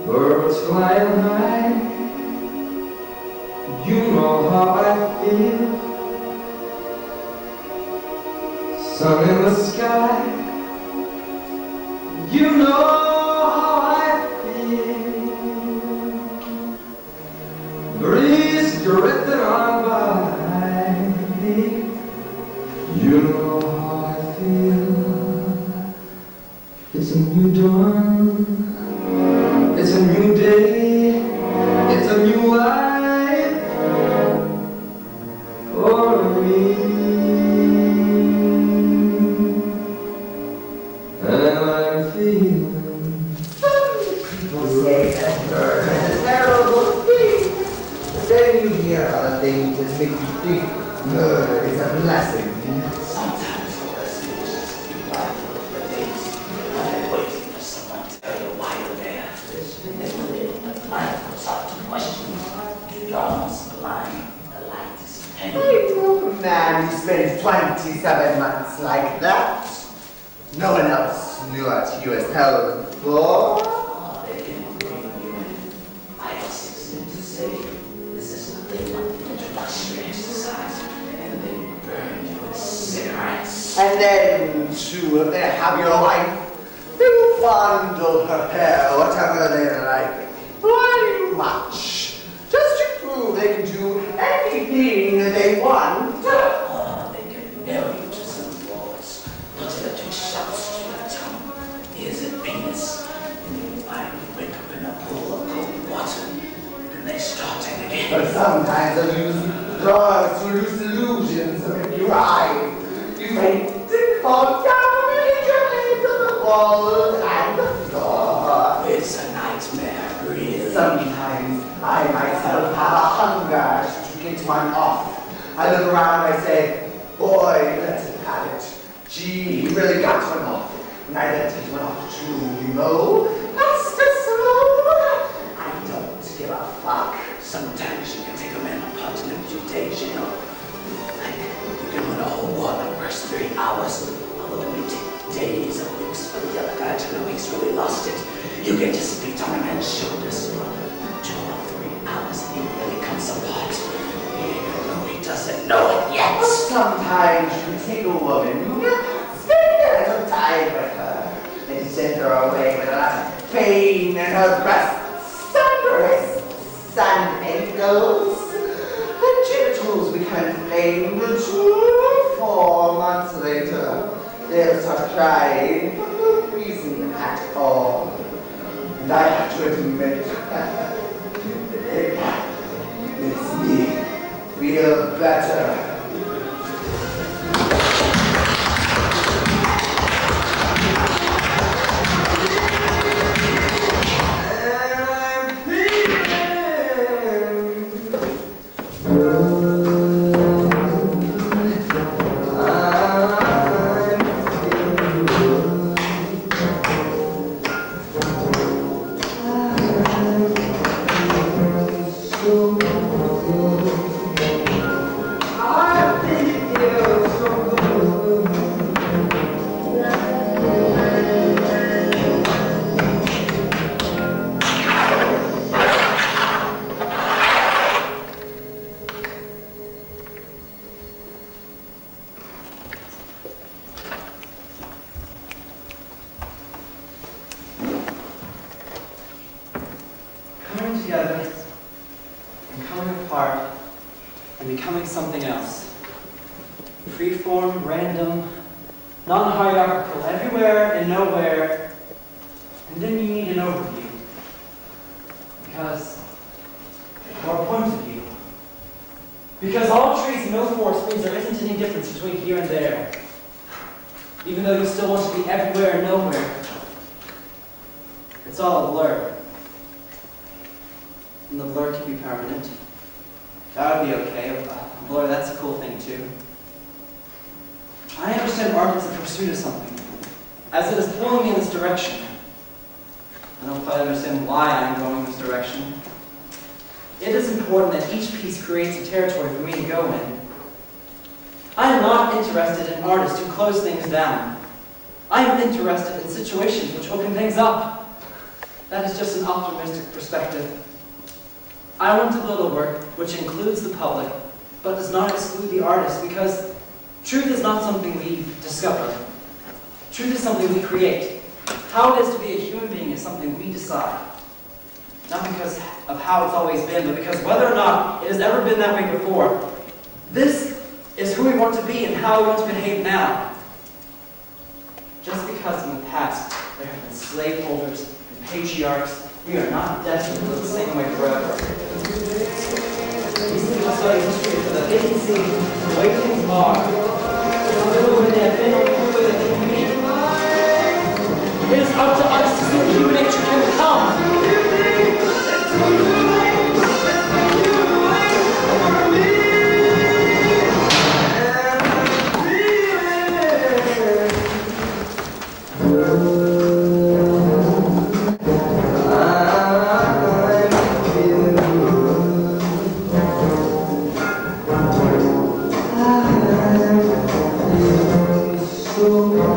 Birds flying high, you know how I feel. Sun in the sky, you know how I feel. Breeze drifting on by, you know how I feel. It's a new dawn, it's a new day, it's a new life for me. And I'm feeling. People say that bird is a terrible thing. But then you hear other things that make you think murder is a blessing. Sometimes the worst thing is just to be mindful of the days when they're waiting for someone to tell you why you're there. And then when the mind puts out to question, you're almost blind. The light is I know a man who spent 27 months like that. No one else knew what he was held for. Oh, they didn't bring you in. I also seem to say this is nothing but an introductory exercise, and they burn you with cigarettes. And then, too, if they have your wife, they will fondle her hair, whatever they like. Pretty much. Just to prove they can do anything they want. Oh, they can nail you to some walls, put electric shocks to your tongue, ears and penis, and you finally wake up in a pool of cold water, and they start it again. But sometimes they use drugs to use illusions to make you ride. You may fall down and hit your head to the wall and the floor. It's a nightmare, really. Sometimes I myself have a hunger to get one off. I look around and I say, boy, let's have it. Gee, he really got one off. And I let it one off too, you know. That's just slow. I don't give a fuck. Sometimes you can take a man apart in a few days, you know. Like, you can win a whole war in the first 3 hours, although it may take days or weeks for the other guy to know he's really lost it. You can just beat on a man's shoulders for 2 or 3 hours and he really comes apart, even though he doesn't know it yet. But sometimes you can take a woman, spend a little time with her, and send her away with a lot of pain in her breasts and wrists and ankles. Her genitals become inflamed, but 2 or 4 months later, they'll start crying for no reason at all. And I have to admit, it makes me feel better. I am interested in situations which open things up. That is just an optimistic perspective. I want to build a work which includes the public, but does not exclude the artist, because truth is not something we discover. Truth is something we create. How it is to be a human being is something we decide. Not because of how it's always been, but because whether or not it has ever been that way before. This is who we want to be and how we want to behave now. Just because in the past there have been slaveholders and patriarchs, we are not destined to live the same way forever. These people study history so that they can see the way things are, the way they have been, or the way they can be. It is up to us to see what human nature can become. So